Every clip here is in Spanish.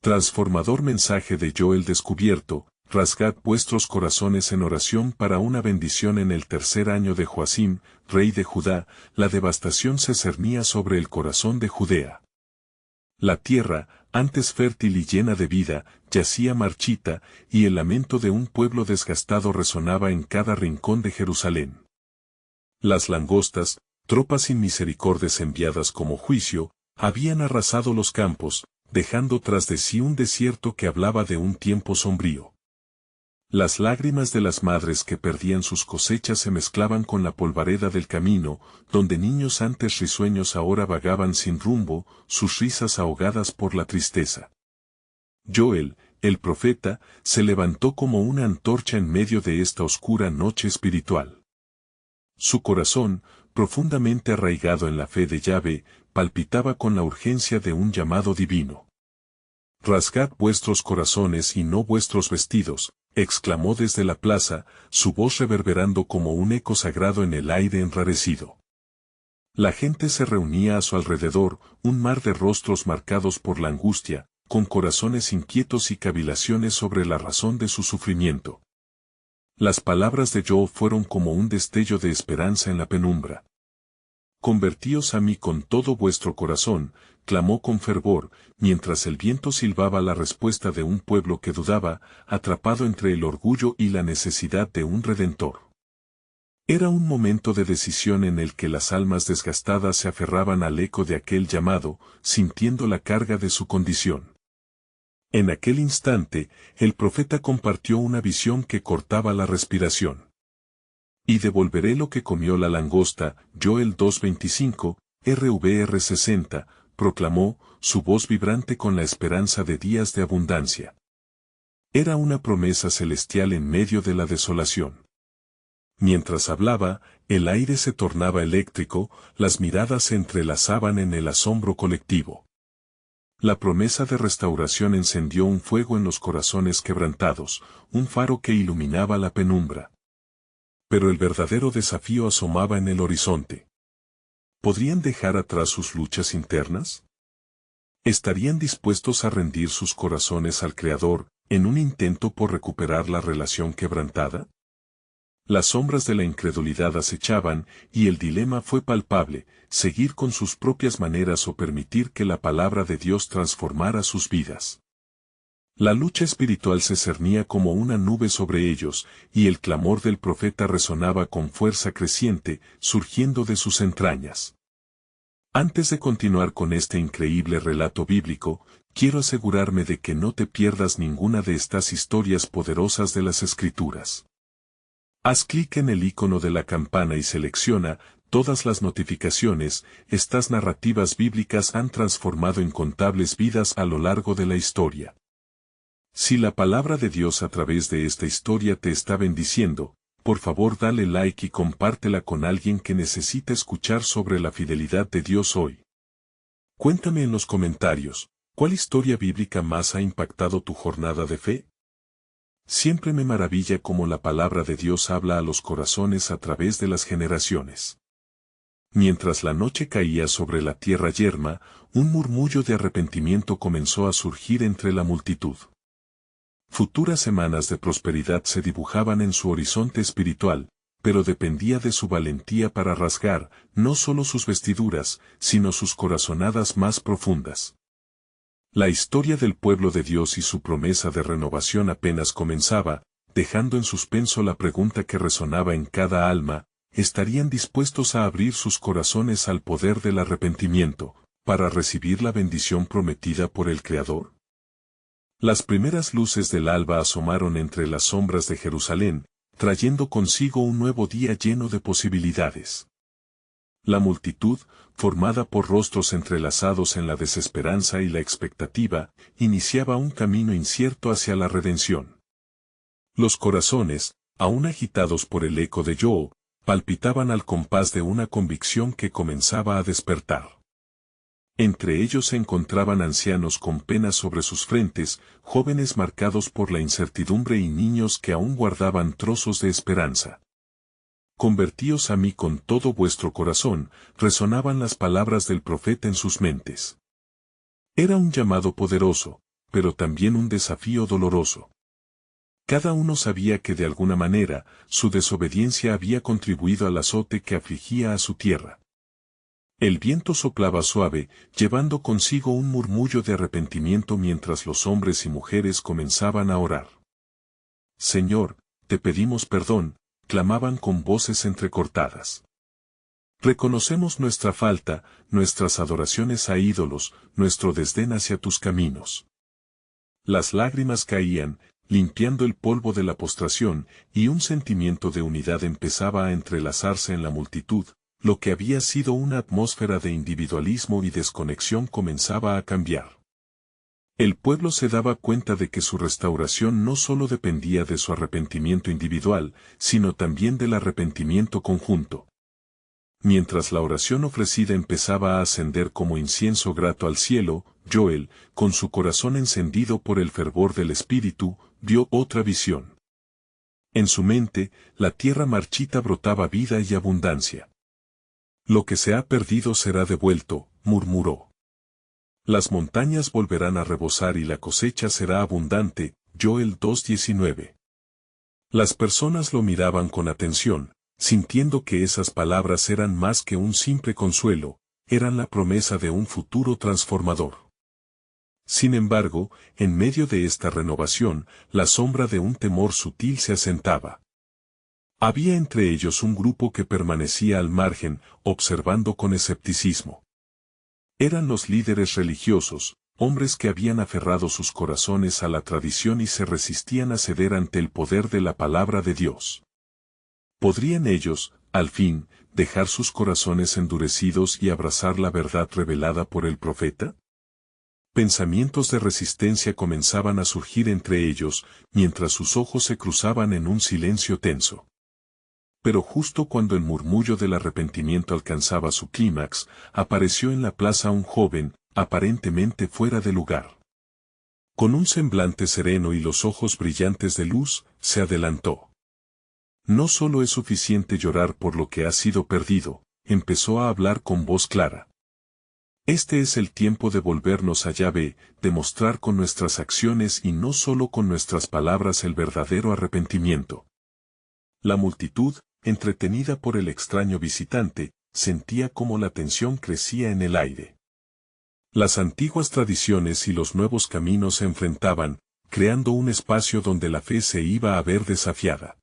Transformador mensaje de Joel descubierto, rasgad vuestros corazones en oración para una bendición. En el tercer año de Joacim, rey de Judá, la devastación se cernía sobre el corazón de Judea. La tierra, antes fértil y llena de vida, yacía marchita, y el lamento de un pueblo desgastado resonaba en cada rincón de Jerusalén. Las langostas, tropas sin misericordias enviadas como juicio, habían arrasado los campos, dejando tras de sí un desierto que hablaba de un tiempo sombrío. Las lágrimas de las madres que perdían sus cosechas se mezclaban con la polvareda del camino, donde niños antes risueños ahora vagaban sin rumbo, sus risas ahogadas por la tristeza. Joel, el profeta, se levantó como una antorcha en medio de esta oscura noche espiritual. Su corazón, profundamente arraigado en la fe de Yahvé, palpitaba con la urgencia de un llamado divino. «Rasgad vuestros corazones y no vuestros vestidos», exclamó desde la plaza, su voz reverberando como un eco sagrado en el aire enrarecido. La gente se reunía a su alrededor, un mar de rostros marcados por la angustia, con corazones inquietos y cavilaciones sobre la razón de su sufrimiento. Las palabras de Job fueron como un destello de esperanza en la penumbra. «Convertíos a mí con todo vuestro corazón», clamó con fervor, mientras el viento silbaba la respuesta de un pueblo que dudaba, atrapado entre el orgullo y la necesidad de un redentor. Era un momento de decisión en el que las almas desgastadas se aferraban al eco de aquel llamado, sintiendo la carga de su condición. En aquel instante, el profeta compartió una visión que cortaba la respiración. «Y devolveré lo que comió la langosta», Joel 2:25, RVR 60, proclamó, su voz vibrante con la esperanza de días de abundancia. Era una promesa celestial en medio de la desolación. Mientras hablaba, el aire se tornaba eléctrico, las miradas se entrelazaban en el asombro colectivo. La promesa de restauración encendió un fuego en los corazones quebrantados, un faro que iluminaba la penumbra. Pero el verdadero desafío asomaba en el horizonte. ¿Podrían dejar atrás sus luchas internas? ¿Estarían dispuestos a rendir sus corazones al Creador, en un intento por recuperar la relación quebrantada? Las sombras de la incredulidad acechaban, y el dilema fue palpable, seguir con sus propias maneras o permitir que la palabra de Dios transformara sus vidas. La lucha espiritual se cernía como una nube sobre ellos, y el clamor del profeta resonaba con fuerza creciente, surgiendo de sus entrañas. Antes de continuar con este increíble relato bíblico, quiero asegurarme de que no te pierdas ninguna de estas historias poderosas de las Escrituras. Haz clic en el icono de la campana y selecciona todas las notificaciones. Estas narrativas bíblicas han transformado incontables vidas a lo largo de la historia. Si la palabra de Dios a través de esta historia te está bendiciendo, por favor dale like y compártela con alguien que necesita escuchar sobre la fidelidad de Dios hoy. Cuéntame en los comentarios, ¿cuál historia bíblica más ha impactado tu jornada de fe? Siempre me maravilla cómo la palabra de Dios habla a los corazones a través de las generaciones. Mientras la noche caía sobre la tierra yerma, un murmullo de arrepentimiento comenzó a surgir entre la multitud. Futuras semanas de prosperidad se dibujaban en su horizonte espiritual, pero dependía de su valentía para rasgar, no solo sus vestiduras, sino sus corazonadas más profundas. La historia del pueblo de Dios y su promesa de renovación apenas comenzaba, dejando en suspenso la pregunta que resonaba en cada alma: ¿estarían dispuestos a abrir sus corazones al poder del arrepentimiento, para recibir la bendición prometida por el Creador? Las primeras luces del alba asomaron entre las sombras de Jerusalén, trayendo consigo un nuevo día lleno de posibilidades. La multitud, formada por rostros entrelazados en la desesperanza y la expectativa, iniciaba un camino incierto hacia la redención. Los corazones, aún agitados por el eco de Job, palpitaban al compás de una convicción que comenzaba a despertar. Entre ellos se encontraban ancianos con penas sobre sus frentes, jóvenes marcados por la incertidumbre y niños que aún guardaban trozos de esperanza. «Convertíos a mí con todo vuestro corazón», resonaban las palabras del profeta en sus mentes. Era un llamado poderoso, pero también un desafío doloroso. Cada uno sabía que de alguna manera, su desobediencia había contribuido al azote que afligía a su tierra. El viento soplaba suave, llevando consigo un murmullo de arrepentimiento mientras los hombres y mujeres comenzaban a orar. Señor, te pedimos perdón, clamaban con voces entrecortadas. Reconocemos nuestra falta, nuestras adoraciones a ídolos, nuestro desdén hacia tus caminos. Las lágrimas caían, limpiando el polvo de la postración, y un sentimiento de unidad empezaba a entrelazarse en la multitud. Lo que había sido una atmósfera de individualismo y desconexión comenzaba a cambiar. El pueblo se daba cuenta de que su restauración no solo dependía de su arrepentimiento individual, sino también del arrepentimiento conjunto. Mientras la oración ofrecida empezaba a ascender como incienso grato al cielo, Joel, con su corazón encendido por el fervor del Espíritu, vio otra visión. En su mente, la tierra marchita brotaba vida y abundancia. Lo que se ha perdido será devuelto, murmuró. Las montañas volverán a rebosar y la cosecha será abundante, Joel 2:19. Las personas lo miraban con atención, sintiendo que esas palabras eran más que un simple consuelo, eran la promesa de un futuro transformador. Sin embargo, en medio de esta renovación, la sombra de un temor sutil se asentaba. Había entre ellos un grupo que permanecía al margen, observando con escepticismo. Eran los líderes religiosos, hombres que habían aferrado sus corazones a la tradición y se resistían a ceder ante el poder de la palabra de Dios. ¿Podrían ellos, al fin, dejar sus corazones endurecidos y abrazar la verdad revelada por el profeta? Pensamientos de resistencia comenzaban a surgir entre ellos, mientras sus ojos se cruzaban en un silencio tenso. Pero justo cuando el murmullo del arrepentimiento alcanzaba su clímax, apareció en la plaza un joven, aparentemente fuera de lugar. Con un semblante sereno y los ojos brillantes de luz, se adelantó. No solo es suficiente llorar por lo que ha sido perdido, empezó a hablar con voz clara. Este es el tiempo de volvernos a Yahvé, de mostrar con nuestras acciones y no solo con nuestras palabras el verdadero arrepentimiento. La multitud, entretenida por el extraño visitante, sentía cómo la tensión crecía en el aire. Las antiguas tradiciones y los nuevos caminos se enfrentaban, creando un espacio donde la fe se iba a ver desafiada.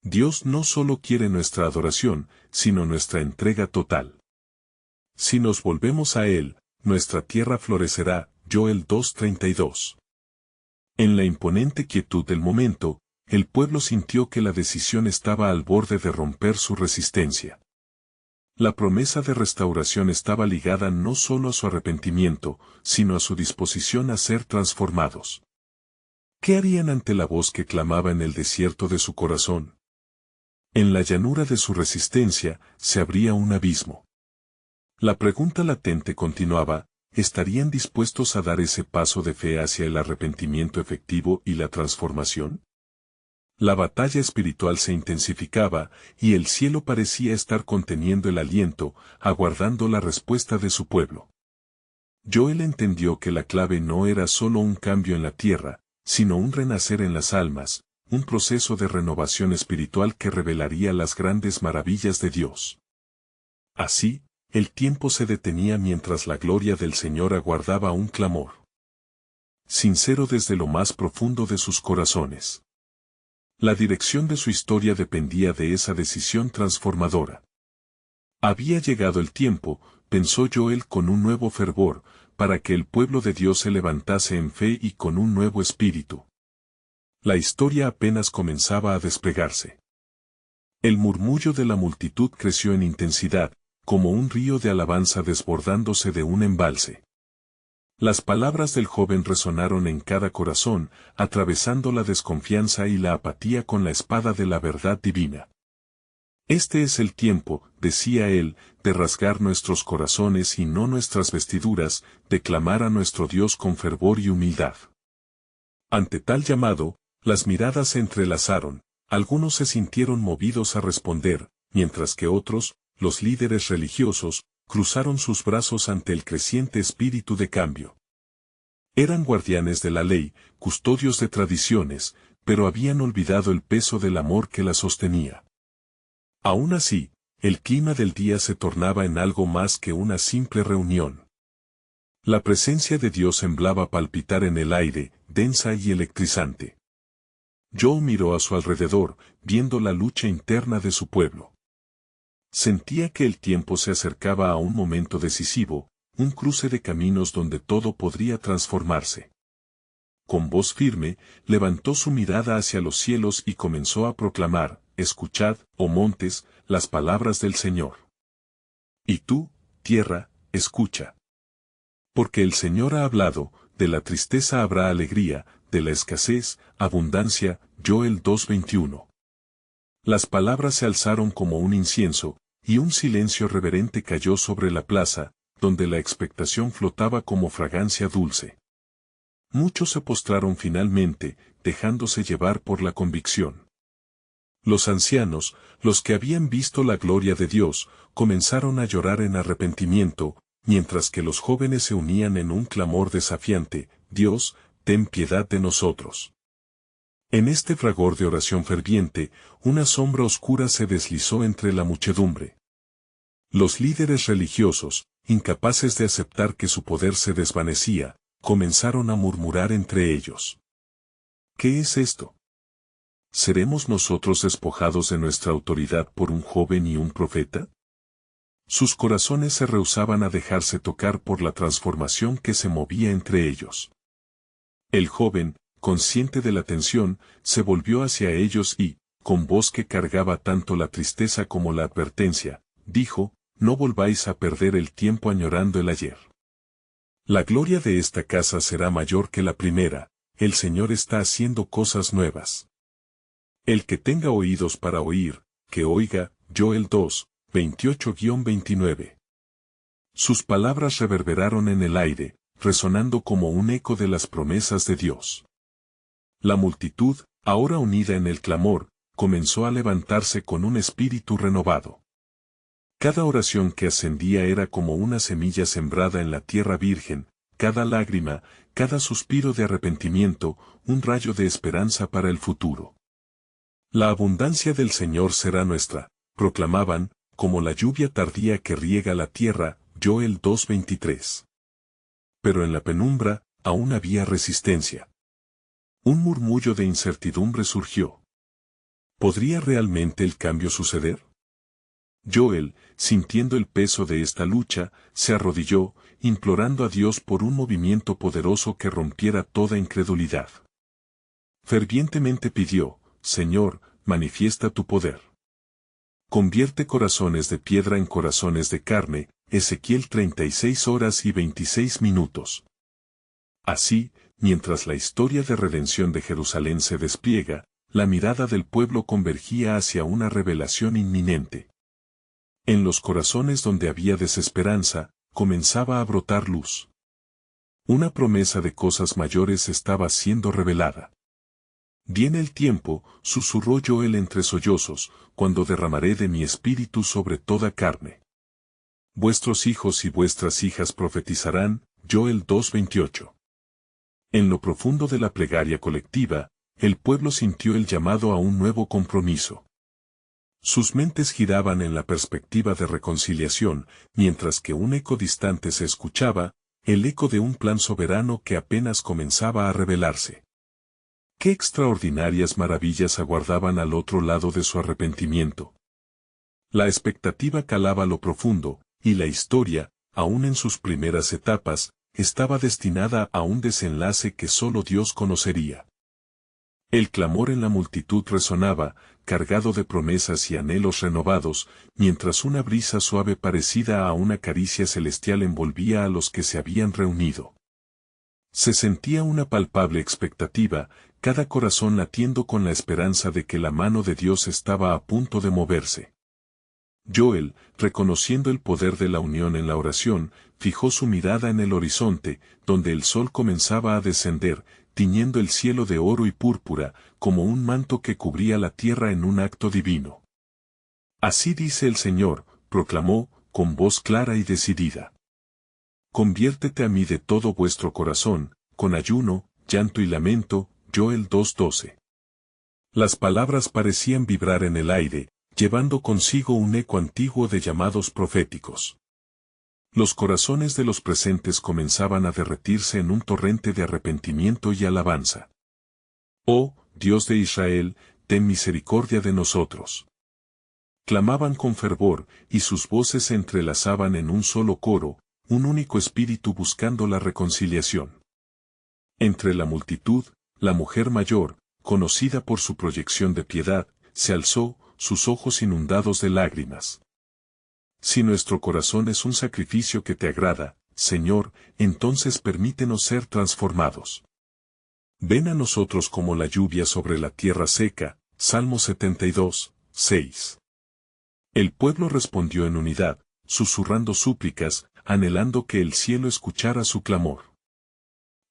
Dios no solo quiere nuestra adoración, sino nuestra entrega total. Si nos volvemos a Él, nuestra tierra florecerá, Joel 2:32. En la imponente quietud del momento, el pueblo sintió que la decisión estaba al borde de romper su resistencia. La promesa de restauración estaba ligada no solo a su arrepentimiento, sino a su disposición a ser transformados. ¿Qué harían ante la voz que clamaba en el desierto de su corazón? En la llanura de su resistencia, se abría un abismo. La pregunta latente continuaba, ¿estarían dispuestos a dar ese paso de fe hacia el arrepentimiento efectivo y la transformación? La batalla espiritual se intensificaba, y el cielo parecía estar conteniendo el aliento, aguardando la respuesta de su pueblo. Joel entendió que la clave no era solo un cambio en la tierra, sino un renacer en las almas, un proceso de renovación espiritual que revelaría las grandes maravillas de Dios. Así, el tiempo se detenía mientras la gloria del Señor aguardaba un clamor sincero desde lo más profundo de sus corazones. La dirección de su historia dependía de esa decisión transformadora. Había llegado el tiempo, pensó Joel con un nuevo fervor, para que el pueblo de Dios se levantase en fe y con un nuevo espíritu. La historia apenas comenzaba a desplegarse. El murmullo de la multitud creció en intensidad, como un río de alabanza desbordándose de un embalse. Las palabras del joven resonaron en cada corazón, atravesando la desconfianza y la apatía con la espada de la verdad divina. Este es el tiempo, decía él, de rasgar nuestros corazones y no nuestras vestiduras, de clamar a nuestro Dios con fervor y humildad. Ante tal llamado, las miradas se entrelazaron, algunos se sintieron movidos a responder, mientras que otros, los líderes religiosos, cruzaron sus brazos ante el creciente espíritu de cambio. Eran guardianes de la ley, custodios de tradiciones, pero habían olvidado el peso del amor que la sostenía. Aún así, el clima del día se tornaba en algo más que una simple reunión. La presencia de Dios semblaba palpitar en el aire, densa y electrizante. Joe miró a su alrededor, viendo la lucha interna de su pueblo. Sentía que el tiempo se acercaba a un momento decisivo, un cruce de caminos donde todo podría transformarse. Con voz firme, levantó su mirada hacia los cielos y comenzó a proclamar: «Escuchad, oh montes, las palabras del Señor. Y tú, tierra, escucha. Porque el Señor ha hablado, de la tristeza habrá alegría, de la escasez, abundancia». Joel 2:21. Las palabras se alzaron como un incienso, y un silencio reverente cayó sobre la plaza, donde la expectación flotaba como fragancia dulce. Muchos se postraron finalmente, dejándose llevar por la convicción. Los ancianos, los que habían visto la gloria de Dios, comenzaron a llorar en arrepentimiento, mientras que los jóvenes se unían en un clamor desafiante: «Dios, ten piedad de nosotros». En este fragor de oración ferviente, una sombra oscura se deslizó entre la muchedumbre. Los líderes religiosos, incapaces de aceptar que su poder se desvanecía, comenzaron a murmurar entre ellos: «¿Qué es esto? ¿Seremos nosotros despojados de nuestra autoridad por un joven y un profeta?». Sus corazones se rehusaban a dejarse tocar por la transformación que se movía entre ellos. El joven, consciente de la tensión, se volvió hacia ellos y, con voz que cargaba tanto la tristeza como la advertencia, dijo: «No volváis a perder el tiempo añorando el ayer. La gloria de esta casa será mayor que la primera, el Señor está haciendo cosas nuevas. El que tenga oídos para oír, que oiga». Joel 2, 28-29. Sus palabras reverberaron en el aire, resonando como un eco de las promesas de Dios. La multitud, ahora unida en el clamor, comenzó a levantarse con un espíritu renovado. Cada oración que ascendía era como una semilla sembrada en la tierra virgen, cada lágrima, cada suspiro de arrepentimiento, un rayo de esperanza para el futuro. «La abundancia del Señor será nuestra», proclamaban, como la lluvia tardía que riega la tierra. Joel 2:23. Pero en la penumbra, aún había resistencia. Un murmullo de incertidumbre surgió. ¿Podría realmente el cambio suceder? Joel, sintiendo el peso de esta lucha, se arrodilló, implorando a Dios por un movimiento poderoso que rompiera toda incredulidad. Fervientemente pidió: «Señor, manifiesta tu poder. Convierte corazones de piedra en corazones de carne». Ezequiel 36:26. Así, mientras la historia de redención de Jerusalén se despliega, la mirada del pueblo convergía hacia una revelación inminente. En los corazones donde había desesperanza, comenzaba a brotar luz. Una promesa de cosas mayores estaba siendo revelada. «Viene el tiempo», susurró Joel entre sollozos, «cuando derramaré de mi espíritu sobre toda carne. Vuestros hijos y vuestras hijas profetizarán». Joel 2:28. En lo profundo de la plegaria colectiva, el pueblo sintió el llamado a un nuevo compromiso. Sus mentes giraban en la perspectiva de reconciliación, mientras que un eco distante se escuchaba, el eco de un plan soberano que apenas comenzaba a revelarse. ¿Qué extraordinarias maravillas aguardaban al otro lado de su arrepentimiento? La expectativa calaba lo profundo, y la historia, aún en sus primeras etapas, estaba destinada a un desenlace que solo Dios conocería. El clamor en la multitud resonaba, cargado de promesas y anhelos renovados, mientras una brisa suave parecida a una caricia celestial envolvía a los que se habían reunido. Se sentía una palpable expectativa, cada corazón latiendo con la esperanza de que la mano de Dios estaba a punto de moverse. Joel, reconociendo el poder de la unión en la oración, fijó su mirada en el horizonte, donde el sol comenzaba a descender, tiñendo el cielo de oro y púrpura, como un manto que cubría la tierra en un acto divino. «Así dice el Señor», proclamó, con voz clara y decidida. «Conviértete a mí de todo vuestro corazón, con ayuno, llanto y lamento, Joel 2:12. Las palabras parecían vibrar en el aire, llevando consigo un eco antiguo de llamados proféticos. Los corazones de los presentes comenzaban a derretirse en un torrente de arrepentimiento y alabanza. Oh, Dios de Israel, ten misericordia de nosotros. Clamaban con fervor, y sus voces se entrelazaban en un solo coro, un único espíritu buscando la reconciliación. Entre la multitud, la mujer mayor, conocida por su proyección de piedad, se alzó, sus ojos inundados de lágrimas. Si nuestro corazón es un sacrificio que te agrada, Señor, entonces permítenos ser transformados. Ven a nosotros como la lluvia sobre la tierra seca, Salmo 72, 6. El pueblo respondió en unidad, susurrando súplicas, anhelando que el cielo escuchara su clamor.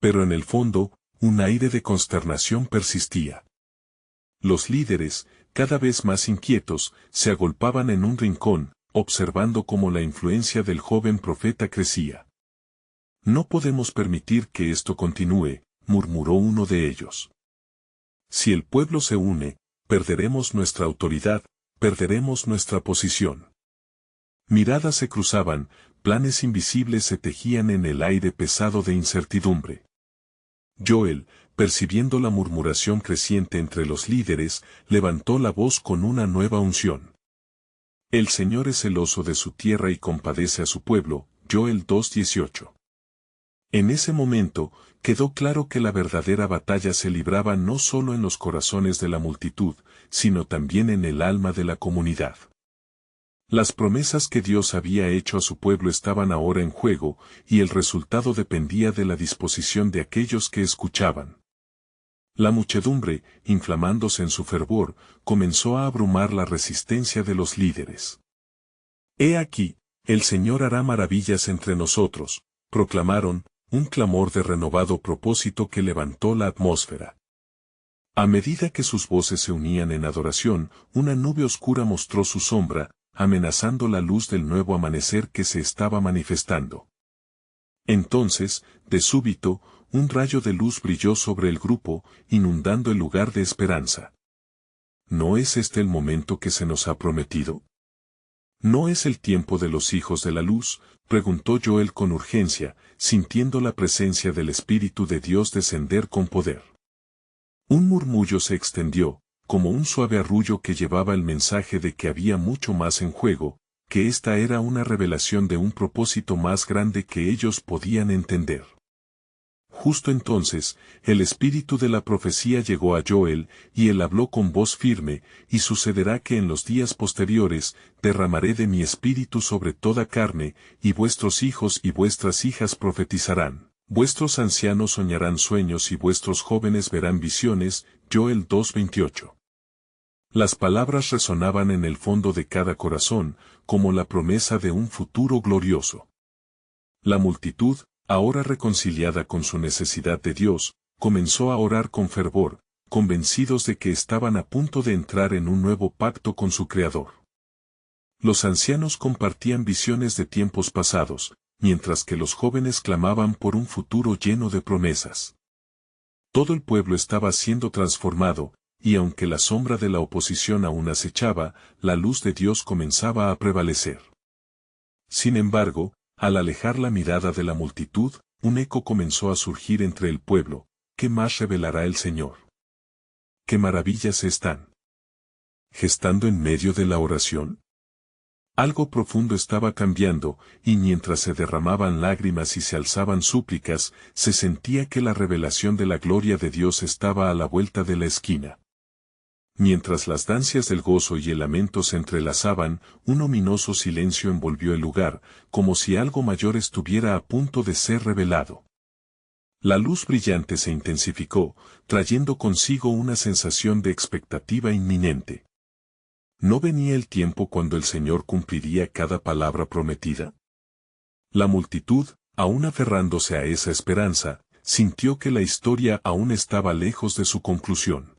Pero en el fondo, un aire de consternación persistía. Los líderes, cada vez más inquietos, se agolpaban en un rincón, observando cómo la influencia del joven profeta crecía. No podemos permitir que esto continúe, murmuró uno de ellos. Si el pueblo se une, perderemos nuestra autoridad, perderemos nuestra posición. Miradas se cruzaban, planes invisibles se tejían en el aire pesado de incertidumbre. Joel, percibiendo la murmuración creciente entre los líderes, levantó la voz con una nueva unción. El Señor es celoso de su tierra y compadece a su pueblo, Joel 2:18. En ese momento, quedó claro que la verdadera batalla se libraba no solo en los corazones de la multitud, sino también en el alma de la comunidad. Las promesas que Dios había hecho a su pueblo estaban ahora en juego, y el resultado dependía de la disposición de aquellos que escuchaban. La muchedumbre, inflamándose en su fervor, comenzó a abrumar la resistencia de los líderes. He aquí, el Señor hará maravillas entre nosotros, proclamaron, un clamor de renovado propósito que levantó la atmósfera. A medida que sus voces se unían en adoración, una nube oscura mostró su sombra, amenazando la luz del nuevo amanecer que se estaba manifestando. Entonces, de súbito, un rayo de luz brilló sobre el grupo, inundando el lugar de esperanza. ¿No es este el momento que se nos ha prometido? ¿No es el tiempo de los hijos de la luz?, preguntó Joel con urgencia, sintiendo la presencia del Espíritu de Dios descender con poder. Un murmullo se extendió, como un suave arrullo que llevaba el mensaje de que había mucho más en juego, que esta era una revelación de un propósito más grande que ellos podían entender. Justo entonces, el espíritu de la profecía llegó a Joel, y él habló con voz firme, y sucederá que en los días posteriores, derramaré de mi espíritu sobre toda carne, y vuestros hijos y vuestras hijas profetizarán, vuestros ancianos soñarán sueños y vuestros jóvenes verán visiones, Joel 2:28. Las palabras resonaban en el fondo de cada corazón, como la promesa de un futuro glorioso. La multitud, ahora reconciliada con su necesidad de Dios, comenzó a orar con fervor, convencidos de que estaban a punto de entrar en un nuevo pacto con su Creador. Los ancianos compartían visiones de tiempos pasados, mientras que los jóvenes clamaban por un futuro lleno de promesas. Todo el pueblo estaba siendo transformado, y aunque la sombra de la oposición aún acechaba, la luz de Dios comenzaba a prevalecer. Sin embargo, al alejar la mirada de la multitud, un eco comenzó a surgir entre el pueblo. ¿Qué más revelará el Señor? ¿Qué maravillas se están gestando en medio de la oración? Algo profundo estaba cambiando, y mientras se derramaban lágrimas y se alzaban súplicas, se sentía que la revelación de la gloria de Dios estaba a la vuelta de la esquina. Mientras las danzas del gozo y el lamento se entrelazaban, un ominoso silencio envolvió el lugar, como si algo mayor estuviera a punto de ser revelado. La luz brillante se intensificó, trayendo consigo una sensación de expectativa inminente. ¿No venía el tiempo cuando el Señor cumpliría cada palabra prometida? La multitud, aún aferrándose a esa esperanza, sintió que la historia aún estaba lejos de su conclusión.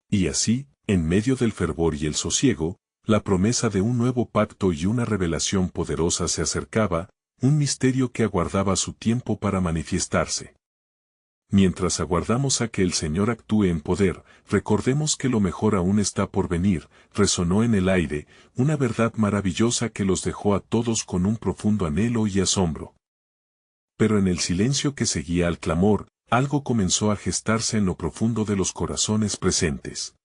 Y así, en medio del fervor y el sosiego, la promesa de un nuevo pacto y una revelación poderosa se acercaba, un misterio que aguardaba su tiempo para manifestarse. Mientras aguardamos a que el Señor actúe en poder, recordemos que lo mejor aún está por venir, resonó en el aire, una verdad maravillosa que los dejó a todos con un profundo anhelo y asombro. Pero en el silencio que seguía al clamor, algo comenzó a gestarse en lo profundo de los corazones presentes.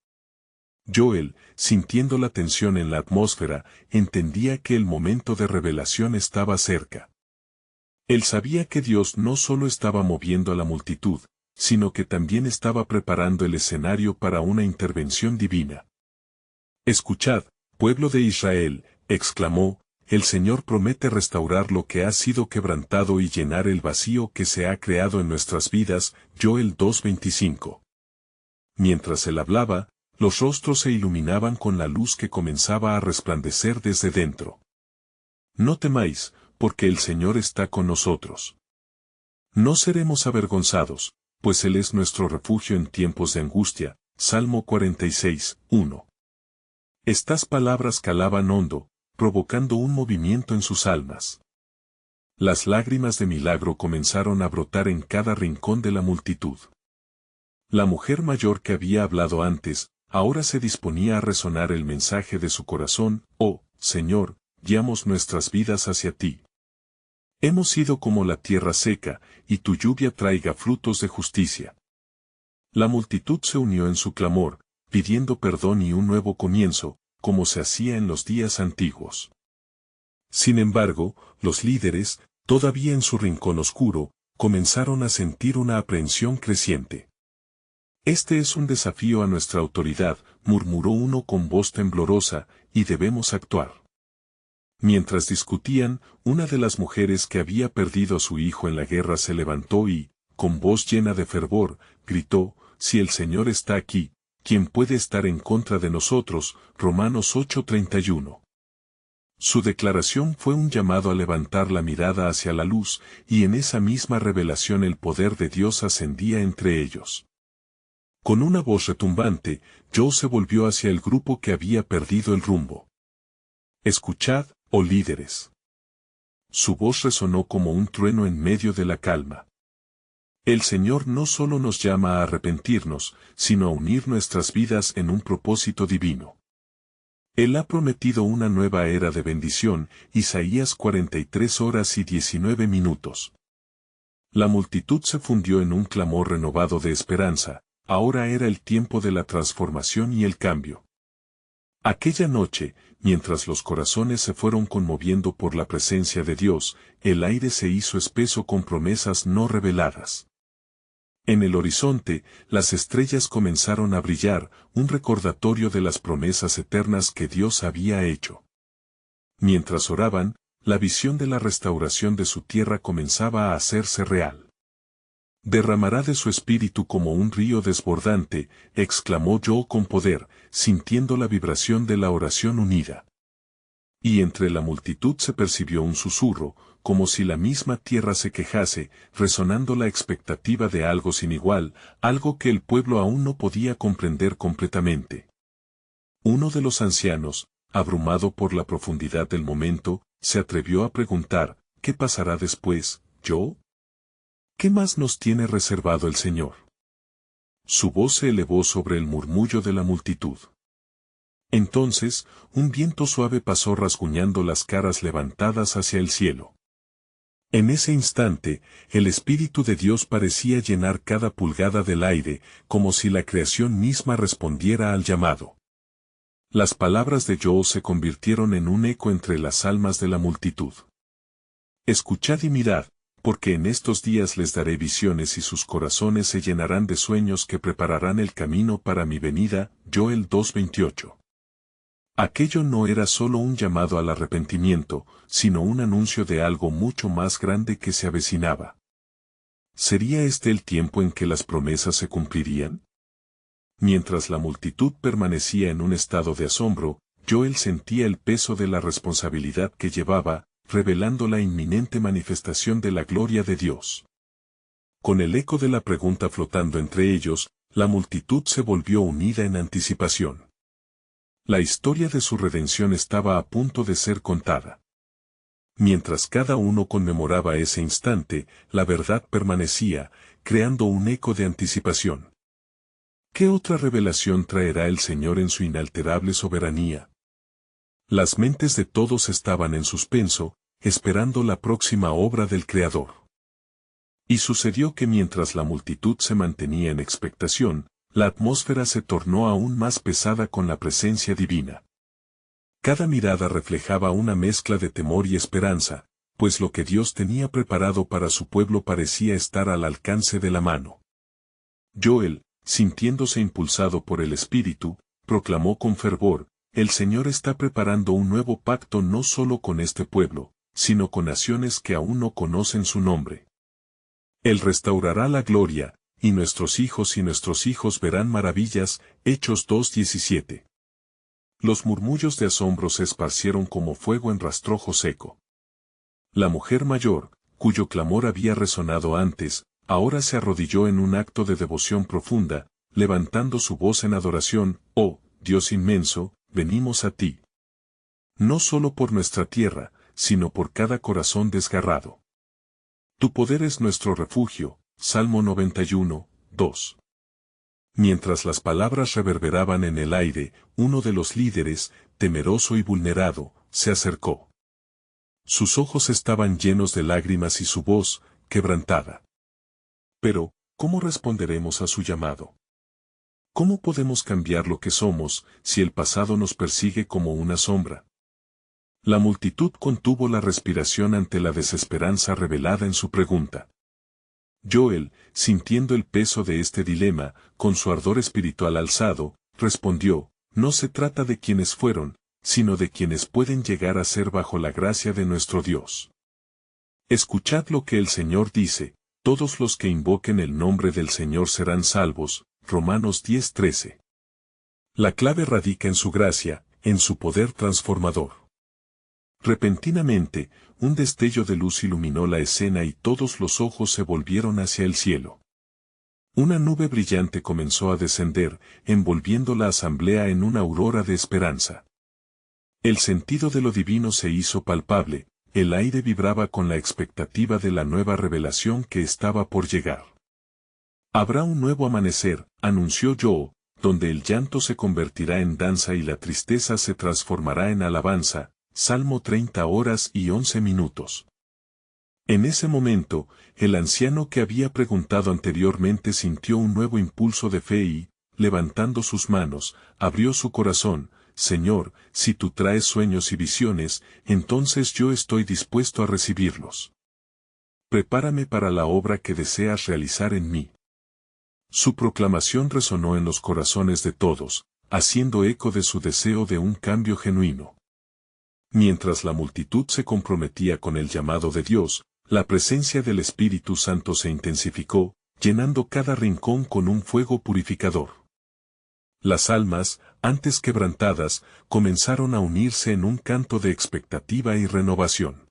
Joel, sintiendo la tensión en la atmósfera, entendía que el momento de revelación estaba cerca. Él sabía que Dios no solo estaba moviendo a la multitud, sino que también estaba preparando el escenario para una intervención divina. «Escuchad, pueblo de Israel», exclamó, «el Señor promete restaurar lo que ha sido quebrantado y llenar el vacío que se ha creado en nuestras vidas». Joel 2:25. Mientras él hablaba, los rostros se iluminaban con la luz que comenzaba a resplandecer desde dentro. «No temáis, porque el Señor está con nosotros. No seremos avergonzados, pues Él es nuestro refugio en tiempos de angustia». Salmo 46:1. Estas palabras calaban hondo, provocando un movimiento en sus almas. Las lágrimas de milagro comenzaron a brotar en cada rincón de la multitud. La mujer mayor que había hablado antes, ahora se disponía a resonar el mensaje de su corazón: «Oh, Señor, guiamos nuestras vidas hacia ti. Hemos sido como la tierra seca, y tu lluvia traiga frutos de justicia». La multitud se unió en su clamor, pidiendo perdón y un nuevo comienzo, como se hacía en los días antiguos. Sin embargo, los líderes, todavía en su rincón oscuro, comenzaron a sentir una aprehensión creciente. «Este es un desafío a nuestra autoridad», murmuró uno con voz temblorosa, «y debemos actuar». Mientras discutían, una de las mujeres que había perdido a su hijo en la guerra se levantó y, con voz llena de fervor, gritó: «Si el Señor está aquí, ¿quién puede estar en contra de nosotros?». Romanos 8:31. Su declaración fue un llamado a levantar la mirada hacia la luz, y en esa misma revelación el poder de Dios ascendía entre ellos. Con una voz retumbante, Joe se volvió hacia el grupo que había perdido el rumbo. «Escuchad, oh líderes». Su voz resonó como un trueno en medio de la calma. «El Señor no solo nos llama a arrepentirnos, sino a unir nuestras vidas en un propósito divino. Él ha prometido una nueva era de bendición». Isaías 43:19. La multitud se fundió en un clamor renovado de esperanza. Ahora era el tiempo de la transformación y el cambio. Aquella noche, mientras los corazones se fueron conmoviendo por la presencia de Dios, el aire se hizo espeso con promesas no reveladas. En el horizonte, las estrellas comenzaron a brillar, un recordatorio de las promesas eternas que Dios había hecho. Mientras oraban, la visión de la restauración de su tierra comenzaba a hacerse real. «Derramará de su espíritu como un río desbordante», exclamó Joe con poder, sintiendo la vibración de la oración unida. Y entre la multitud se percibió un susurro, como si la misma tierra se quejase, resonando la expectativa de algo sin igual, algo que el pueblo aún no podía comprender completamente. Uno de los ancianos, abrumado por la profundidad del momento, se atrevió a preguntar: «¿Qué pasará después, Joe? ¿Qué más nos tiene reservado el Señor?». Su voz se elevó sobre el murmullo de la multitud. Entonces, un viento suave pasó rasguñando las caras levantadas hacia el cielo. En ese instante, el Espíritu de Dios parecía llenar cada pulgada del aire, como si la creación misma respondiera al llamado. Las palabras de Joe se convirtieron en un eco entre las almas de la multitud. «Escuchad y mirad, porque en estos días les daré visiones y sus corazones se llenarán de sueños que prepararán el camino para mi venida». Joel 2:28. Aquello no era solo un llamado al arrepentimiento, sino un anuncio de algo mucho más grande que se avecinaba. ¿Sería este el tiempo en que las promesas se cumplirían? Mientras la multitud permanecía en un estado de asombro, Joel sentía el peso de la responsabilidad que llevaba, revelando la inminente manifestación de la gloria de Dios. Con el eco de la pregunta flotando entre ellos, la multitud se volvió unida en anticipación. La historia de su redención estaba a punto de ser contada. Mientras cada uno conmemoraba ese instante, la verdad permanecía, creando un eco de anticipación. ¿Qué otra revelación traerá el Señor en su inalterable soberanía? Las mentes de todos estaban en suspenso, esperando la próxima obra del Creador. Y sucedió que mientras la multitud se mantenía en expectación, la atmósfera se tornó aún más pesada con la presencia divina. Cada mirada reflejaba una mezcla de temor y esperanza, pues lo que Dios tenía preparado para su pueblo parecía estar al alcance de la mano. Joel, sintiéndose impulsado por el Espíritu, proclamó con fervor: el Señor está preparando un nuevo pacto no solo con este pueblo, sino con naciones que aún no conocen su nombre. Él restaurará la gloria, y nuestros hijos verán maravillas. Hechos 2:17. Los murmullos de asombro se esparcieron como fuego en rastrojo seco. La mujer mayor, cuyo clamor había resonado antes, ahora se arrodilló en un acto de devoción profunda, levantando su voz en adoración: «Oh, Dios inmenso, venimos a ti. No solo por nuestra tierra, sino por cada corazón desgarrado. Tu poder es nuestro refugio». Salmo 91, 2. Mientras las palabras reverberaban en el aire, uno de los líderes, temeroso y vulnerado, se acercó. Sus ojos estaban llenos de lágrimas y su voz, quebrantada. Pero, ¿cómo responderemos a su llamado? ¿Cómo podemos cambiar lo que somos, si el pasado nos persigue como una sombra? La multitud contuvo la respiración ante la desesperanza revelada en su pregunta. Joel, sintiendo el peso de este dilema, con su ardor espiritual alzado, respondió: no se trata de quienes fueron, sino de quienes pueden llegar a ser bajo la gracia de nuestro Dios. Escuchad lo que el Señor dice: todos los que invoquen el nombre del Señor serán salvos. Romanos 10:13. La clave radica en su gracia, en su poder transformador. Repentinamente, un destello de luz iluminó la escena y todos los ojos se volvieron hacia el cielo. Una nube brillante comenzó a descender, envolviendo la asamblea en una aurora de esperanza. El sentido de lo divino se hizo palpable, el aire vibraba con la expectativa de la nueva revelación que estaba por llegar. Habrá un nuevo amanecer, anunció Joel, donde el llanto se convertirá en danza y la tristeza se transformará en alabanza. Salmo 30 horas y 11 minutos. En ese momento, el anciano que había preguntado anteriormente sintió un nuevo impulso de fe y, levantando sus manos, abrió su corazón: Señor, si tú traes sueños y visiones, entonces yo estoy dispuesto a recibirlos. Prepárame para la obra que deseas realizar en mí. Su proclamación resonó en los corazones de todos, haciendo eco de su deseo de un cambio genuino. Mientras la multitud se comprometía con el llamado de Dios, la presencia del Espíritu Santo se intensificó, llenando cada rincón con un fuego purificador. Las almas, antes quebrantadas, comenzaron a unirse en un canto de expectativa y renovación.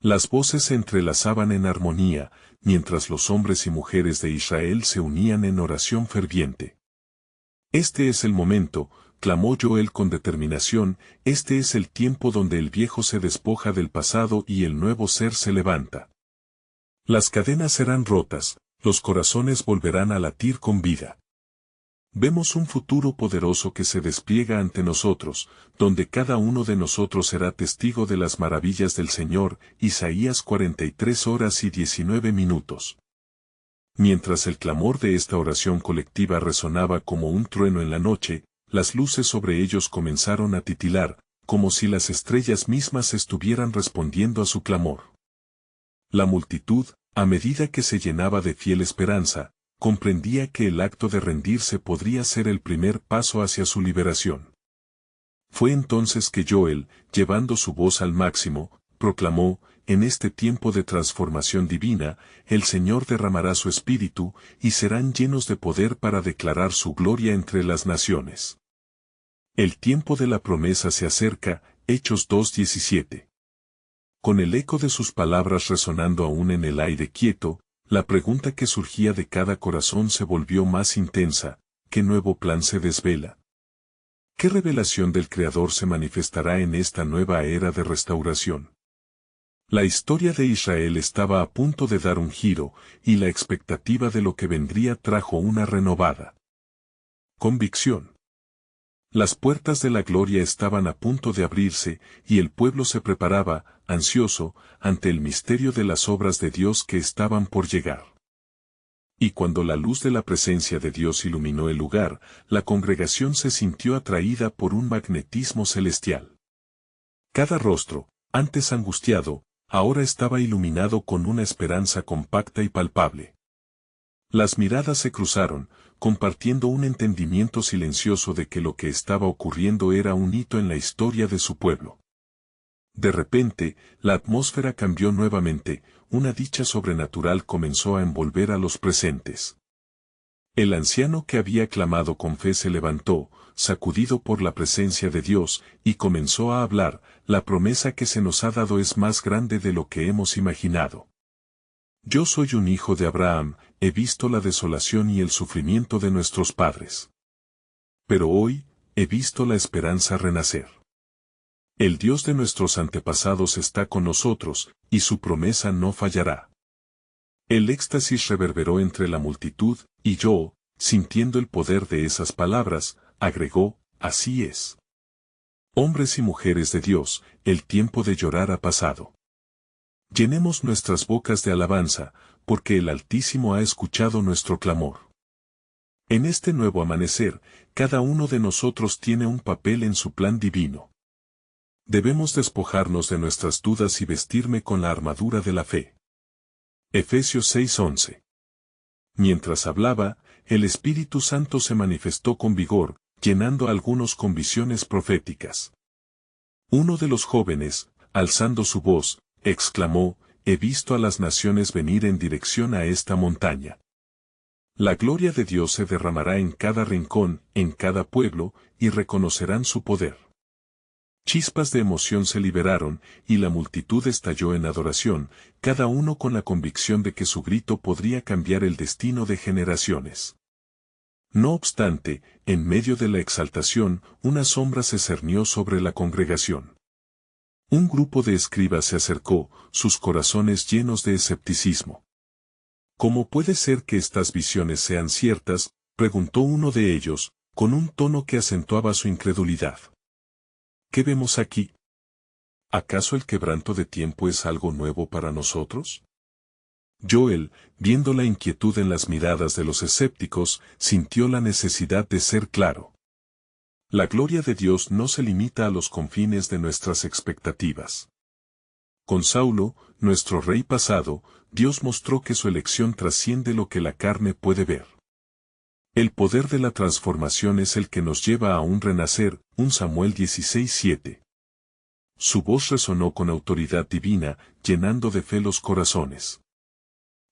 Las voces se entrelazaban en armonía, mientras los hombres y mujeres de Israel se unían en oración ferviente. Este es el momento, clamó Joel con determinación, este es el tiempo donde el viejo se despoja del pasado y el nuevo ser se levanta. Las cadenas serán rotas, los corazones volverán a latir con vida. Vemos un futuro poderoso que se despliega ante nosotros, donde cada uno de nosotros será testigo de las maravillas del Señor. Isaías 43 horas y 19 minutos. Mientras el clamor de esta oración colectiva resonaba como un trueno en la noche, las luces sobre ellos comenzaron a titilar, como si las estrellas mismas estuvieran respondiendo a su clamor. La multitud, a medida que se llenaba de fiel esperanza, comprendía que el acto de rendirse podría ser el primer paso hacia su liberación. Fue entonces que Joel, llevando su voz al máximo, proclamó: en este tiempo de transformación divina, el Señor derramará su espíritu, y serán llenos de poder para declarar su gloria entre las naciones. El tiempo de la promesa se acerca. Hechos 2:17. Con el eco de sus palabras resonando aún en el aire quieto, la pregunta que surgía de cada corazón se volvió más intensa: ¿qué nuevo plan se desvela? ¿Qué revelación del Creador se manifestará en esta nueva era de restauración? La historia de Israel estaba a punto de dar un giro, y la expectativa de lo que vendría trajo una renovada convicción. Las puertas de la gloria estaban a punto de abrirse, y el pueblo se preparaba, ansioso, ante el misterio de las obras de Dios que estaban por llegar. Y cuando la luz de la presencia de Dios iluminó el lugar, la congregación se sintió atraída por un magnetismo celestial. Cada rostro, antes angustiado, ahora estaba iluminado con una esperanza compacta y palpable. Las miradas se cruzaron, compartiendo un entendimiento silencioso de que lo que estaba ocurriendo era un hito en la historia de su pueblo. De repente, la atmósfera cambió nuevamente, una dicha sobrenatural comenzó a envolver a los presentes. El anciano que había clamado con fe se levantó, sacudido por la presencia de Dios, y comenzó a hablar: la promesa que se nos ha dado es más grande de lo que hemos imaginado. Yo soy un hijo de Abraham, he visto la desolación y el sufrimiento de nuestros padres. Pero hoy, he visto la esperanza renacer. El Dios de nuestros antepasados está con nosotros, y su promesa no fallará. El éxtasis reverberó entre la multitud, y yo, sintiendo el poder de esas palabras, agregó: así es. Hombres y mujeres de Dios, el tiempo de llorar ha pasado. Llenemos nuestras bocas de alabanza, porque el Altísimo ha escuchado nuestro clamor. En este nuevo amanecer, cada uno de nosotros tiene un papel en su plan divino. Debemos despojarnos de nuestras dudas y vestirme con la armadura de la fe. Efesios 6:11. Mientras hablaba, el Espíritu Santo se manifestó con vigor, llenando a algunos con visiones proféticas. Uno de los jóvenes, alzando su voz, exclamó: he visto a las naciones venir en dirección a esta montaña. La gloria de Dios se derramará en cada rincón, en cada pueblo, y reconocerán su poder. Chispas de emoción se liberaron, y la multitud estalló en adoración, cada uno con la convicción de que su grito podría cambiar el destino de generaciones. No obstante, en medio de la exaltación, una sombra se cernió sobre la congregación. Un grupo de escribas se acercó, sus corazones llenos de escepticismo. ¿Cómo puede ser que estas visiones sean ciertas?, preguntó uno de ellos, con un tono que acentuaba su incredulidad. ¿Qué vemos aquí? ¿Acaso el quebranto de tiempo es algo nuevo para nosotros? Joel, viendo la inquietud en las miradas de los escépticos, sintió la necesidad de ser claro. La gloria de Dios no se limita a los confines de nuestras expectativas. Con Saulo, nuestro rey pasado, Dios mostró que su elección trasciende lo que la carne puede ver. El poder de la transformación es el que nos lleva a un renacer, 1 Samuel 16:7. Su voz resonó con autoridad divina, llenando de fe los corazones.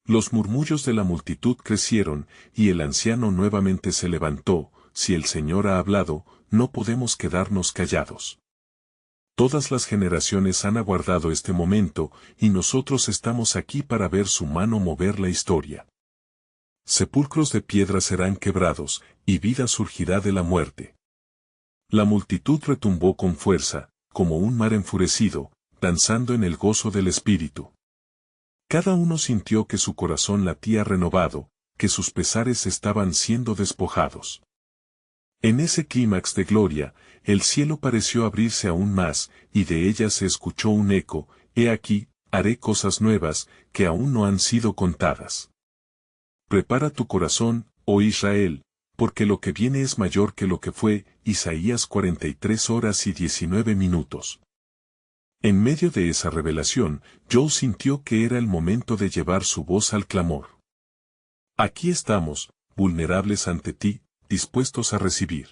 Los murmullos de la multitud crecieron, y el anciano nuevamente se levantó: si el Señor ha hablado, no podemos quedarnos callados. Todas las generaciones han aguardado este momento, y nosotros estamos aquí para ver su mano mover la historia. Sepulcros de piedra serán quebrados, y vida surgirá de la muerte. La multitud retumbó con fuerza, como un mar enfurecido, danzando en el gozo del Espíritu. Cada uno sintió que su corazón latía renovado, que sus pesares estaban siendo despojados. En ese clímax de gloria, el cielo pareció abrirse aún más, y de ella se escuchó un eco: he aquí, haré cosas nuevas, que aún no han sido contadas. Prepara tu corazón, oh Israel, porque lo que viene es mayor que lo que fue. Isaías 43:19. En medio de esa revelación, Joel sintió que era el momento de llevar su voz al clamor. Aquí estamos, vulnerables ante ti, dispuestos a recibir.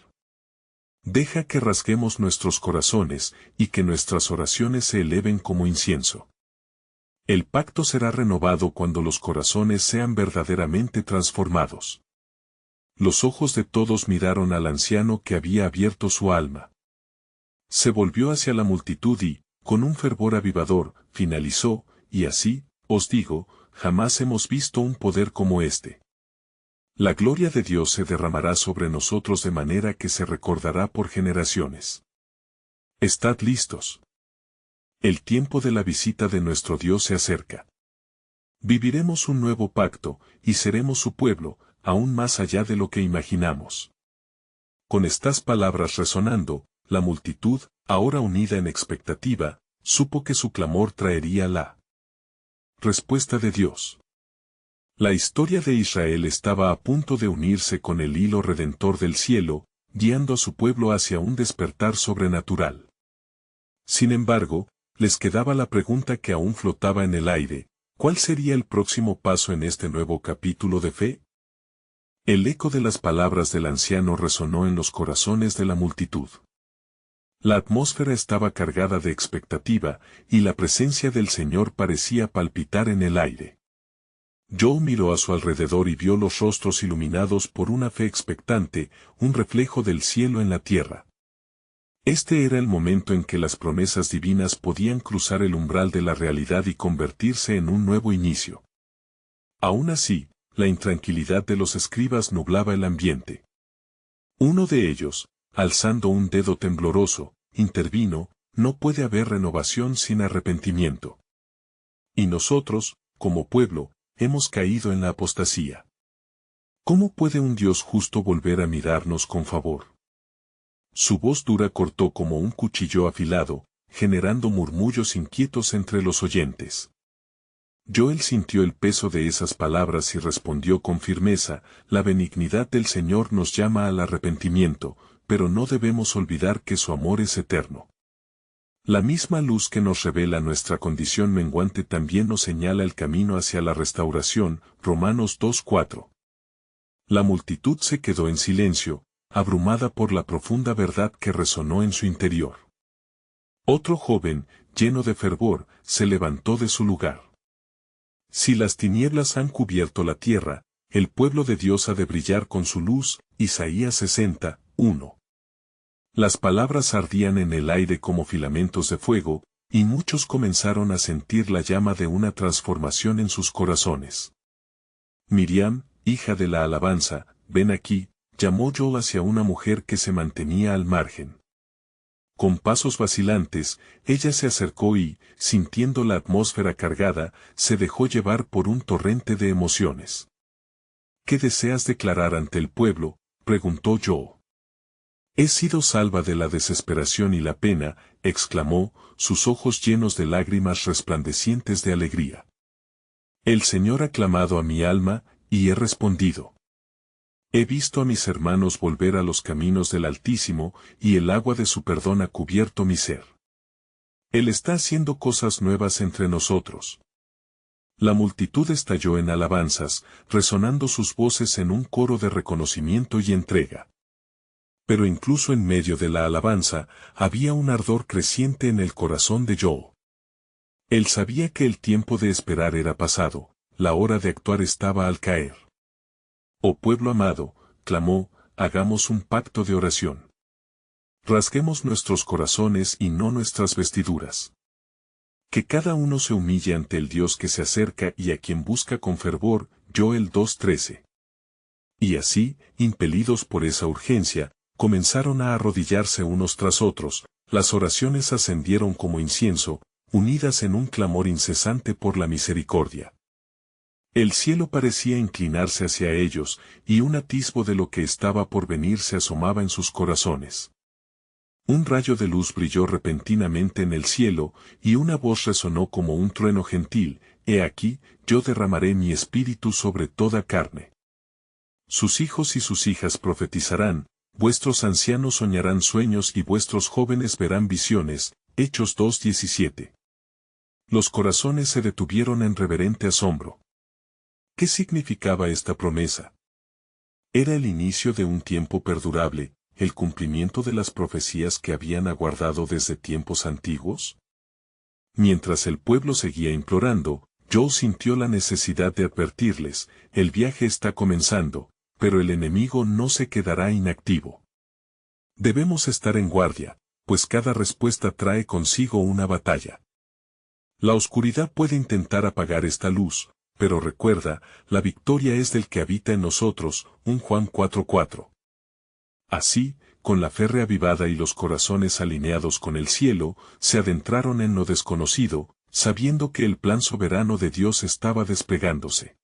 Deja que rasguemos nuestros corazones, y que nuestras oraciones se eleven como incienso. El pacto será renovado cuando los corazones sean verdaderamente transformados. Los ojos de todos miraron al anciano que había abierto su alma. Se volvió hacia la multitud y, con un fervor avivador, finalizó: y así, os digo, jamás hemos visto un poder como este. La gloria de Dios se derramará sobre nosotros de manera que se recordará por generaciones. Estad listos. El tiempo de la visita de nuestro Dios se acerca. Viviremos un nuevo pacto, y seremos su pueblo, aún más allá de lo que imaginamos. Con estas palabras resonando, la multitud, ahora unida en expectativa, supo que su clamor traería la respuesta de Dios. La historia de Israel estaba a punto de unirse con el hilo redentor del cielo, guiando a su pueblo hacia un despertar sobrenatural. Sin embargo, les quedaba la pregunta que aún flotaba en el aire: ¿cuál sería el próximo paso en este nuevo capítulo de fe? El eco de las palabras del anciano resonó en los corazones de la multitud. La atmósfera estaba cargada de expectativa, y la presencia del Señor parecía palpitar en el aire. Joe miró a su alrededor y vio los rostros iluminados por una fe expectante, un reflejo del cielo en la tierra. Este era el momento en que las promesas divinas podían cruzar el umbral de la realidad y convertirse en un nuevo inicio. Aún así, la intranquilidad de los escribas nublaba el ambiente. Uno de ellos, alzando un dedo tembloroso, intervino: no puede haber renovación sin arrepentimiento. Y nosotros, como pueblo, hemos caído en la apostasía. ¿Cómo puede un Dios justo volver a mirarnos con favor? Su voz dura cortó como un cuchillo afilado, generando murmullos inquietos entre los oyentes. Joel sintió el peso de esas palabras y respondió con firmeza: la benignidad del Señor nos llama al arrepentimiento, pero no debemos olvidar que su amor es eterno. La misma luz que nos revela nuestra condición menguante también nos señala el camino hacia la restauración. Romanos 2:4. La multitud se quedó en silencio, abrumada por la profunda verdad que resonó en su interior. Otro joven, lleno de fervor, se levantó de su lugar. Si las tinieblas han cubierto la tierra, el pueblo de Dios ha de brillar con su luz. Isaías 60:1. Las palabras ardían en el aire como filamentos de fuego, y muchos comenzaron a sentir la llama de una transformación en sus corazones. Miriam, hija de la alabanza, ven aquí, llamó Joel hacia una mujer que se mantenía al margen. Con pasos vacilantes, ella se acercó y, sintiendo la atmósfera cargada, se dejó llevar por un torrente de emociones. ¿Qué deseas declarar ante el pueblo?, preguntó Joel. He sido salva de la desesperación y la pena, exclamó, sus ojos llenos de lágrimas resplandecientes de alegría. El Señor ha clamado a mi alma, y he respondido. He visto a mis hermanos volver a los caminos del Altísimo, y el agua de su perdón ha cubierto mi ser. Él está haciendo cosas nuevas entre nosotros. La multitud estalló en alabanzas, resonando sus voces en un coro de reconocimiento y entrega. Pero incluso en medio de la alabanza, había un ardor creciente en el corazón de Joel. Él sabía que el tiempo de esperar era pasado, la hora de actuar estaba al caer. Oh pueblo amado, clamó, hagamos un pacto de oración. Rasguemos nuestros corazones y no nuestras vestiduras. Que cada uno se humille ante el Dios que se acerca y a quien busca con fervor. Joel 2:13. Y así, impelidos por esa urgencia, comenzaron a arrodillarse unos tras otros. Las oraciones ascendieron como incienso, unidas en un clamor incesante por la misericordia. El cielo parecía inclinarse hacia ellos, y un atisbo de lo que estaba por venir se asomaba en sus corazones. Un rayo de luz brilló repentinamente en el cielo, y una voz resonó como un trueno gentil: He aquí, yo derramaré mi espíritu sobre toda carne. Sus hijos y sus hijas profetizarán, vuestros ancianos soñarán sueños y vuestros jóvenes verán visiones. Hechos 2:17. Los corazones se detuvieron en reverente asombro. ¿Qué significaba esta promesa? Era el inicio de un tiempo perdurable, el cumplimiento de las profecías que habían aguardado desde tiempos antiguos. Mientras el pueblo seguía implorando, Joel sintió la necesidad de advertirles: el viaje está comenzando, pero el enemigo no se quedará inactivo. Debemos estar en guardia, pues cada respuesta trae consigo una batalla. La oscuridad puede intentar apagar esta luz, pero recuerda, la victoria es del que habita en nosotros. 1 Juan 4:4. Así, con la fe reavivada y los corazones alineados con el cielo, se adentraron en lo desconocido, sabiendo que el plan soberano de Dios estaba desplegándose.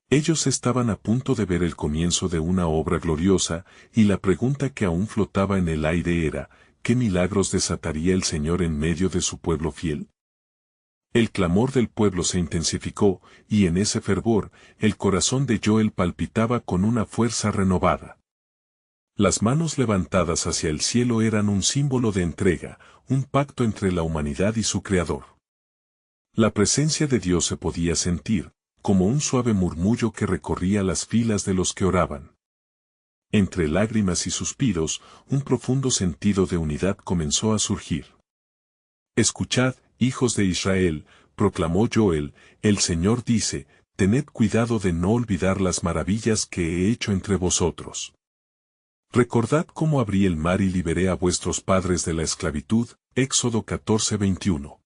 Ellos estaban a punto de ver el comienzo de una obra gloriosa, y la pregunta que aún flotaba en el aire era, ¿qué milagros desataría el Señor en medio de su pueblo fiel? El clamor del pueblo se intensificó, y en ese fervor, el corazón de Joel palpitaba con una fuerza renovada. Las manos levantadas hacia el cielo eran un símbolo de entrega, un pacto entre la humanidad y su Creador. La presencia de Dios se podía sentir, como un suave murmullo que recorría las filas de los que oraban. Entre lágrimas y suspiros, un profundo sentido de unidad comenzó a surgir. Escuchad, hijos de Israel, proclamó Joel, el Señor dice, tened cuidado de no olvidar las maravillas que he hecho entre vosotros. Recordad cómo abrí el mar y liberé a vuestros padres de la esclavitud, Éxodo 14:21.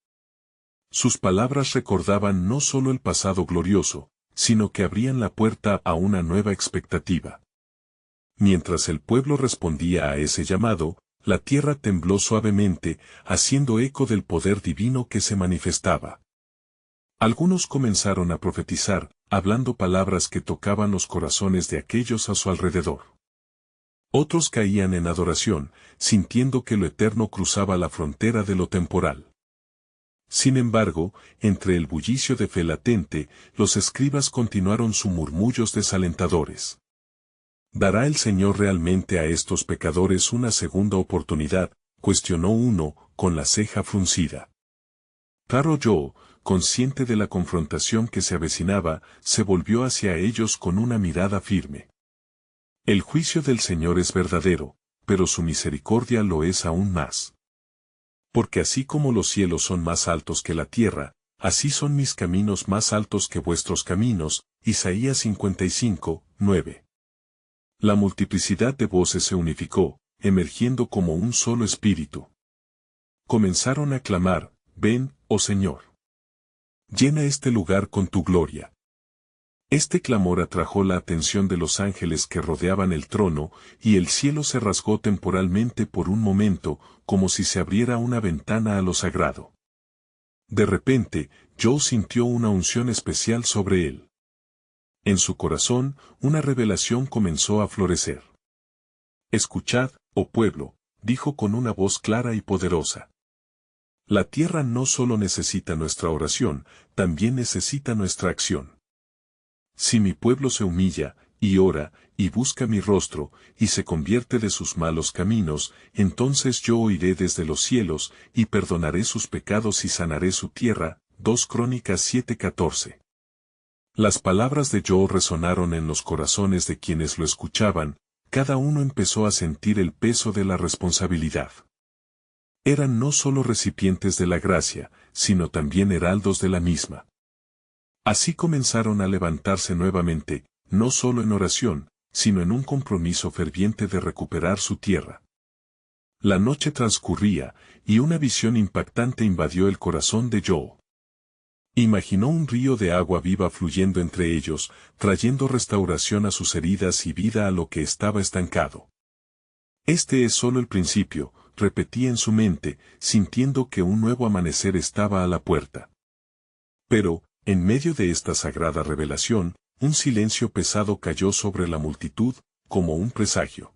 Sus palabras recordaban no solo el pasado glorioso, sino que abrían la puerta a una nueva expectativa. Mientras el pueblo respondía a ese llamado, la tierra tembló suavemente, haciendo eco del poder divino que se manifestaba. Algunos comenzaron a profetizar, hablando palabras que tocaban los corazones de aquellos a su alrededor. Otros caían en adoración, sintiendo que lo eterno cruzaba la frontera de lo temporal. Sin embargo, entre el bullicio de fe latente, los escribas continuaron sus murmullos desalentadores. ¿Dará el Señor realmente a estos pecadores una segunda oportunidad?, cuestionó uno, con la ceja fruncida. Pero Joel, consciente de la confrontación que se avecinaba, se volvió hacia ellos con una mirada firme. El juicio del Señor es verdadero, pero su misericordia lo es aún más. Porque así como los cielos son más altos que la tierra, así son mis caminos más altos que vuestros caminos, Isaías 55:9. La multiplicidad de voces se unificó, emergiendo como un solo espíritu. Comenzaron a clamar, ven, oh Señor. Llena este lugar con tu gloria. Este clamor atrajo la atención de los ángeles que rodeaban el trono, y el cielo se rasgó temporalmente por un momento, como si se abriera una ventana a lo sagrado. De repente, Joel sintió una unción especial sobre él. En su corazón, una revelación comenzó a florecer. Escuchad, oh pueblo, dijo con una voz clara y poderosa. La tierra no solo necesita nuestra oración, también necesita nuestra acción. Si mi pueblo se humilla, y ora, y busca mi rostro, y se convierte de sus malos caminos, entonces yo oiré desde los cielos, y perdonaré sus pecados y sanaré su tierra. 2 Crónicas 7:14. Las palabras de Joel resonaron en los corazones de quienes lo escuchaban, cada uno empezó a sentir el peso de la responsabilidad. Eran no solo recipientes de la gracia, sino también heraldos de la misma. Así comenzaron a levantarse nuevamente, no solo en oración, sino en un compromiso ferviente de recuperar su tierra. La noche transcurría, y una visión impactante invadió el corazón de Joel. Imaginó un río de agua viva fluyendo entre ellos, trayendo restauración a sus heridas y vida a lo que estaba estancado. Este es solo el principio, repetía en su mente, sintiendo que un nuevo amanecer estaba a la puerta. Pero, en medio de esta sagrada revelación, un silencio pesado cayó sobre la multitud, como un presagio.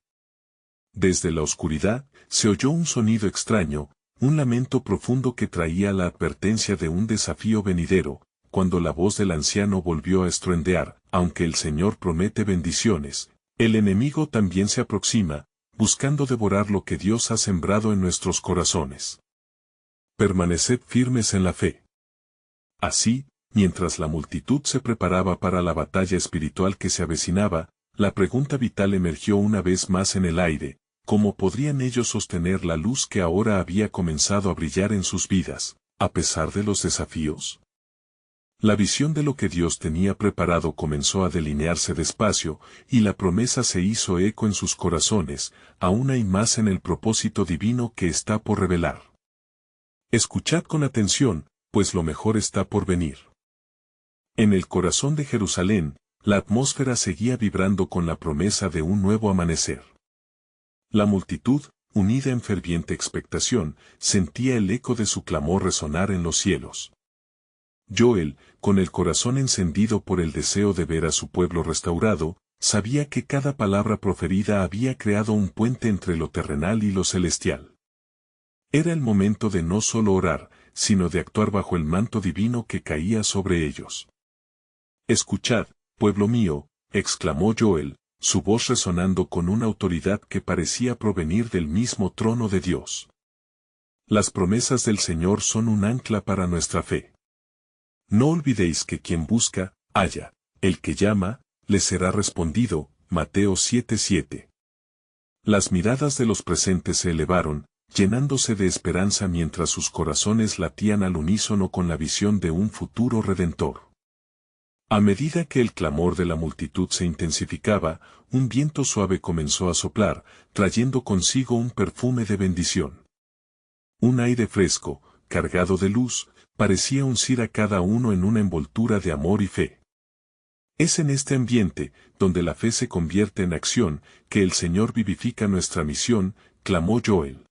Desde la oscuridad, se oyó un sonido extraño, un lamento profundo que traía la advertencia de un desafío venidero, cuando la voz del anciano volvió a estruendear, aunque el Señor promete bendiciones, el enemigo también se aproxima, buscando devorar lo que Dios ha sembrado en nuestros corazones. Permaneced firmes en la fe. Así, mientras la multitud se preparaba para la batalla espiritual que se avecinaba, la pregunta vital emergió una vez más en el aire: ¿cómo podrían ellos sostener la luz que ahora había comenzado a brillar en sus vidas, a pesar de los desafíos? La visión de lo que Dios tenía preparado comenzó a delinearse despacio, y la promesa se hizo eco en sus corazones: aún hay más en el propósito divino que está por revelar. Escuchad con atención, pues lo mejor está por venir. En el corazón de Jerusalén, la atmósfera seguía vibrando con la promesa de un nuevo amanecer. La multitud, unida en ferviente expectación, sentía el eco de su clamor resonar en los cielos. Joel, con el corazón encendido por el deseo de ver a su pueblo restaurado, sabía que cada palabra proferida había creado un puente entre lo terrenal y lo celestial. Era el momento de no solo orar, sino de actuar bajo el manto divino que caía sobre ellos. «Escuchad, pueblo mío», exclamó Joel, su voz resonando con una autoridad que parecía provenir del mismo trono de Dios. «Las promesas del Señor son un ancla para nuestra fe. No olvidéis que quien busca, halla, el que llama, le será respondido». Mateo 7:7. Las miradas de los presentes se elevaron, llenándose de esperanza mientras sus corazones latían al unísono con la visión de un futuro redentor. A medida que el clamor de la multitud se intensificaba, un viento suave comenzó a soplar, trayendo consigo un perfume de bendición. Un aire fresco, cargado de luz, parecía uncir a cada uno en una envoltura de amor y fe. Es en este ambiente, donde la fe se convierte en acción, que el Señor vivifica nuestra misión, clamó Joel.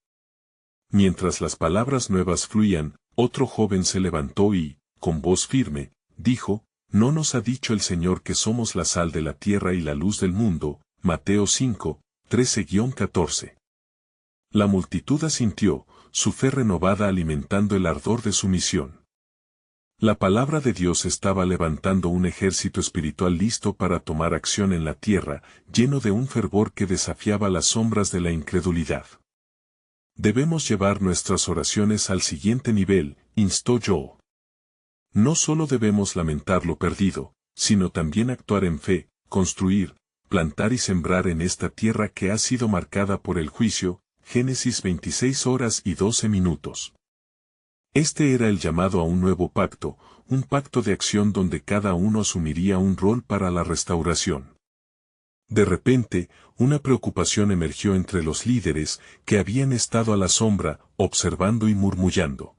Mientras las palabras nuevas fluían, otro joven se levantó y, con voz firme, dijo: «¿No nos ha dicho el Señor que somos la sal de la tierra y la luz del mundo?» Mateo 5, 13-14. La multitud asintió, su fe renovada alimentando el ardor de su misión. La palabra de Dios estaba levantando un ejército espiritual listo para tomar acción en la tierra, lleno de un fervor que desafiaba las sombras de la incredulidad. Debemos llevar nuestras oraciones al siguiente nivel, instó Joel. No solo debemos lamentar lo perdido, sino también actuar en fe, construir, plantar y sembrar en esta tierra que ha sido marcada por el juicio. Génesis 26:12. Este era el llamado a un nuevo pacto, un pacto de acción donde cada uno asumiría un rol para la restauración. De repente, una preocupación emergió entre los líderes, que habían estado a la sombra, observando y murmullando.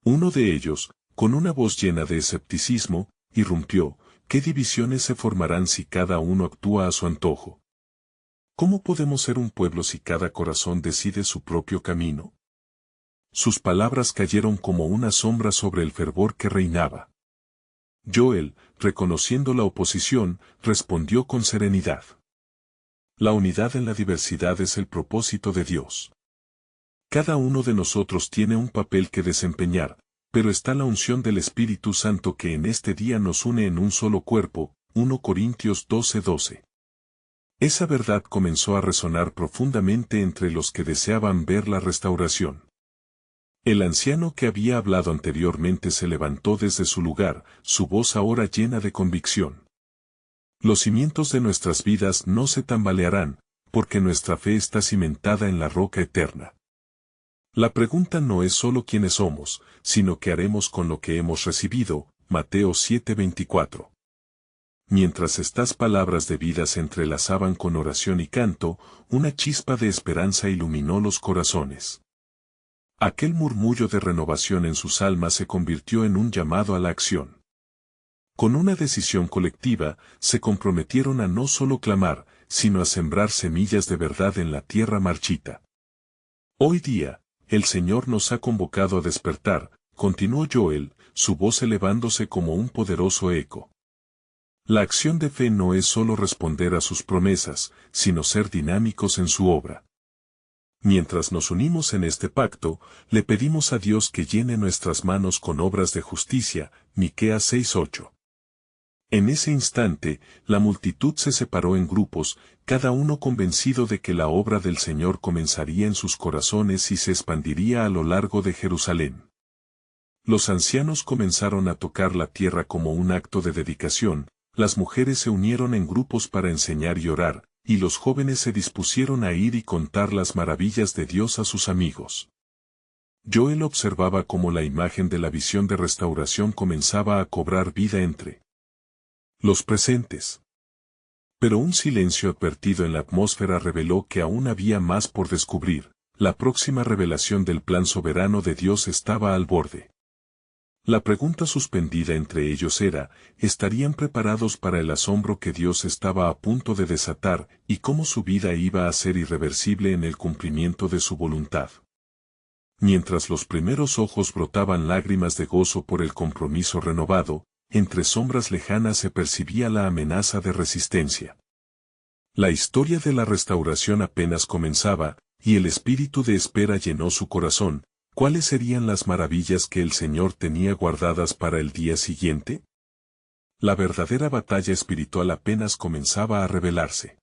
Uno de ellos, con una voz llena de escepticismo, irrumpió: «¿Qué divisiones se formarán si cada uno actúa a su antojo? ¿Cómo podemos ser un pueblo si cada corazón decide su propio camino?» Sus palabras cayeron como una sombra sobre el fervor que reinaba. Joel, reconociendo la oposición, respondió con serenidad: «La unidad en la diversidad es el propósito de Dios. Cada uno de nosotros tiene un papel que desempeñar, pero está la unción del Espíritu Santo que en este día nos une en un solo cuerpo». 1 Corintios 12:12. Esa verdad comenzó a resonar profundamente entre los que deseaban ver la restauración. El anciano que había hablado anteriormente se levantó desde su lugar, su voz ahora llena de convicción. «Los cimientos de nuestras vidas no se tambalearán, porque nuestra fe está cimentada en la roca eterna». La pregunta no es solo quiénes somos, sino qué haremos con lo que hemos recibido. Mateo 7:24. Mientras estas palabras de vida se entrelazaban con oración y canto, una chispa de esperanza iluminó los corazones. Aquel murmullo de renovación en sus almas se convirtió en un llamado a la acción. Con una decisión colectiva, se comprometieron a no solo clamar, sino a sembrar semillas de verdad en la tierra marchita. «Hoy día, el Señor nos ha convocado a despertar», continuó Joel, su voz elevándose como un poderoso eco. La acción de fe no es solo responder a sus promesas, sino ser dinámicos en su obra. Mientras nos unimos en este pacto, le pedimos a Dios que llene nuestras manos con obras de justicia. Miqueas 6:8. En ese instante, la multitud se separó en grupos, cada uno convencido de que la obra del Señor comenzaría en sus corazones y se expandiría a lo largo de Jerusalén. Los ancianos comenzaron a tocar la tierra como un acto de dedicación, las mujeres se unieron en grupos para enseñar y orar, y los jóvenes se dispusieron a ir y contar las maravillas de Dios a sus amigos. Joel observaba cómo la imagen de la visión de restauración comenzaba a cobrar vida entre los presentes. Pero un silencio advertido en la atmósfera reveló que aún había más por descubrir. La próxima revelación del plan soberano de Dios estaba al borde. La pregunta suspendida entre ellos era, ¿estarían preparados para el asombro que Dios estaba a punto de desatar y cómo su vida iba a ser irreversible en el cumplimiento de su voluntad? Mientras los primeros ojos brotaban lágrimas de gozo por el compromiso renovado, entre sombras lejanas se percibía la amenaza de resistencia. La historia de la restauración apenas comenzaba, y el espíritu de espera llenó su corazón. ¿Cuáles serían las maravillas que el Señor tenía guardadas para el día siguiente? La verdadera batalla espiritual apenas comenzaba a revelarse.